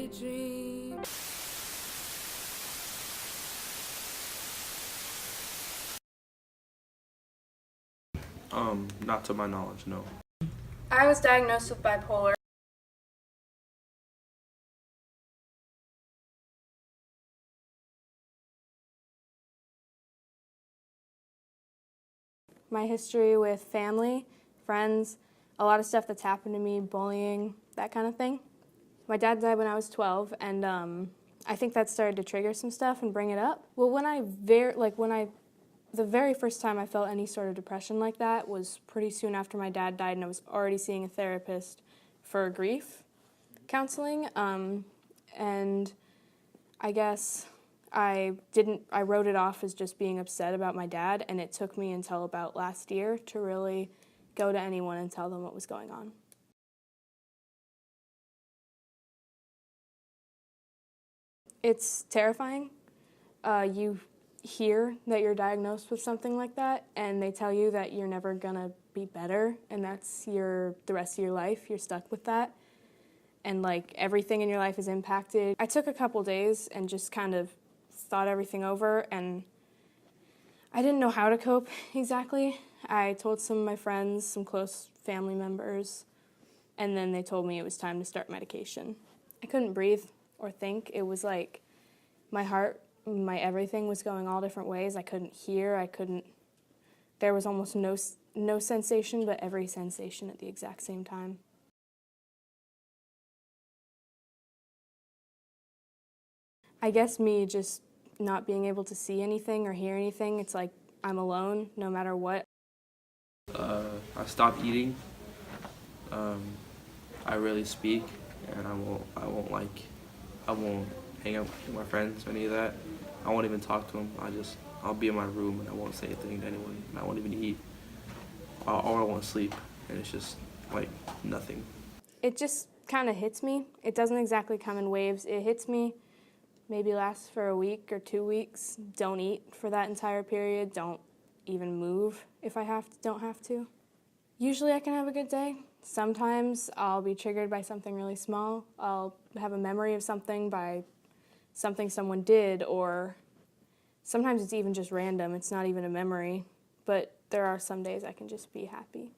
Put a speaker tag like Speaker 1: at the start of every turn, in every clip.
Speaker 1: daydream.
Speaker 2: Not to my knowledge, no.
Speaker 3: I was diagnosed with bipolar. My history with family, friends, a lot of stuff that's happened to me, bullying, that kind of thing. My dad died when I was 12, and I think that started to trigger some stuff and bring it up. Well, the very first time I felt any sort of depression like that was pretty soon after my dad died, and I was already seeing a therapist for grief counseling. And I guess I wrote it off as just being upset about my dad, and it took me until about last year to really go to anyone and tell them what was going on. It's terrifying. You hear that you're diagnosed with something like that, and they tell you that you're never gonna be better, and that's the rest of your life. You're stuck with that, and like everything in your life is impacted. I took a couple days and just kind of thought everything over, and I didn't know how to cope exactly. I told some of my friends, some close family members, and then they told me it was time to start medication. I couldn't breathe or think. It was like my heart, my everything was going all different ways. I couldn't hear, there was almost no sensation, but every sensation at the exact same time. I guess me just not being able to see anything or hear anything, it's like I'm alone no matter what.
Speaker 2: I stopped eating. I rarely speak, and I won't hang out with my friends or any of that. I won't even talk to them. I'll be in my room and I won't say anything to anyone. And I won't even eat, or I won't sleep, and it's just like nothing.
Speaker 3: It just kind of hits me. It doesn't exactly come in waves. It hits me, maybe lasts for a week or 2 weeks. Don't eat for that entire period. Don't even move if I don't have to. Usually I can have a good day. Sometimes I'll be triggered by something really small. I'll have a memory of something by something someone did, or sometimes it's even just random. It's not even a memory, but there are some days I can just be happy.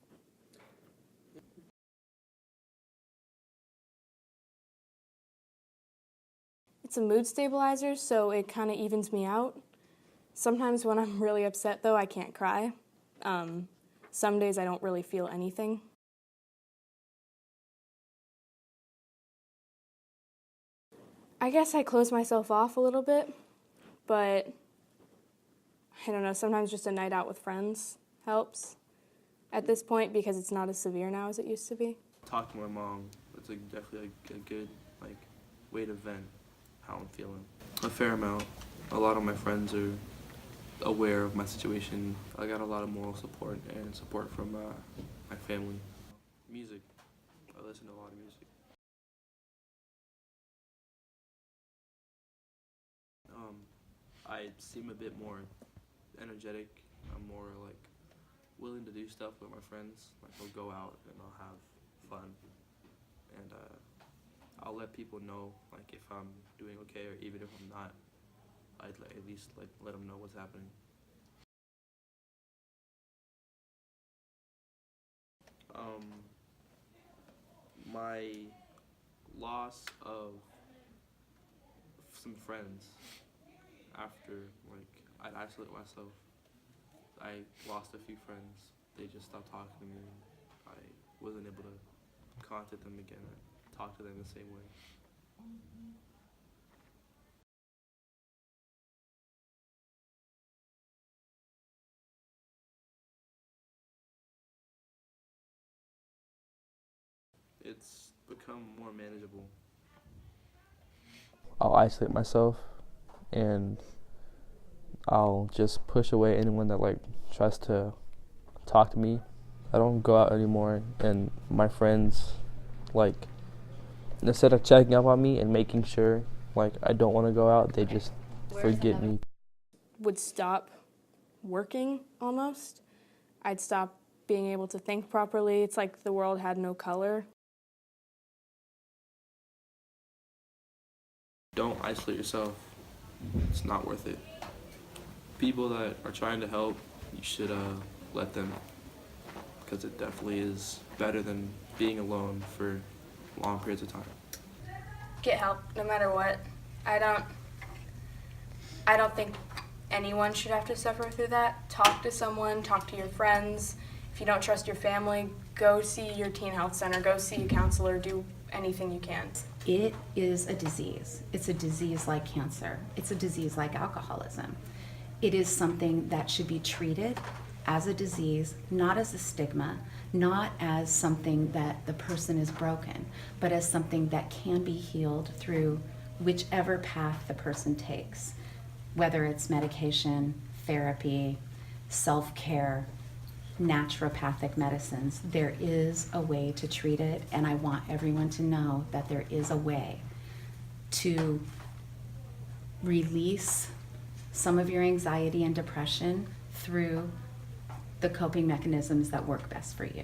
Speaker 3: It's a mood stabilizer, so it kind of evens me out. Sometimes when I'm really upset, though, I can't cry. Some days I don't really feel anything. I guess I close myself off a little bit, but I don't know, sometimes just a night out with friends helps at this point because it's not as severe now as it used to be.
Speaker 2: Talk to my mom. It's definitely a good way to vent how I'm feeling. A fair amount. A lot of my friends are aware of my situation. I got a lot of moral support and support from my family. Music. I listen to a lot of music. I seem a bit more energetic. I'm more willing to do stuff with my friends. I'll go out and I'll have fun, and I'll let people know if I'm doing okay, or even if I'm not, I'd at least let them know what's happening. My loss of some friends after I'd isolate myself. I lost a few friends. They just stopped talking to me. I wasn't able to contact them again or talk to them the same way. It's become more manageable. I'll isolate myself, and I'll just push away anyone that tries to talk to me. I don't go out anymore, and my friends instead of checking up on me and making sure I don't want to go out, they just forget me.
Speaker 3: Would stop working almost. I'd stop being able to think properly. It's like the world had no color.
Speaker 2: Don't isolate yourself. It's not worth it. People that are trying to help, you should let them, because it definitely is better than being alone for long periods of time.
Speaker 3: Get help, no matter what. I don't think anyone should have to suffer through that. Talk to someone, talk to your friends. If you don't trust your family, go see your teen health center, go see a counselor, do anything you can.
Speaker 1: It is a disease. It's a disease like cancer. It's a disease like alcoholism. It is something that should be treated as a disease, not as a stigma, not as something that the person is broken, but as something that can be healed through whichever path the person takes, whether it's medication, therapy, self-care, naturopathic medicines. There is a way to treat it, and I want everyone to know that there is a way to release some of your anxiety and depression through the coping mechanisms that work best for you.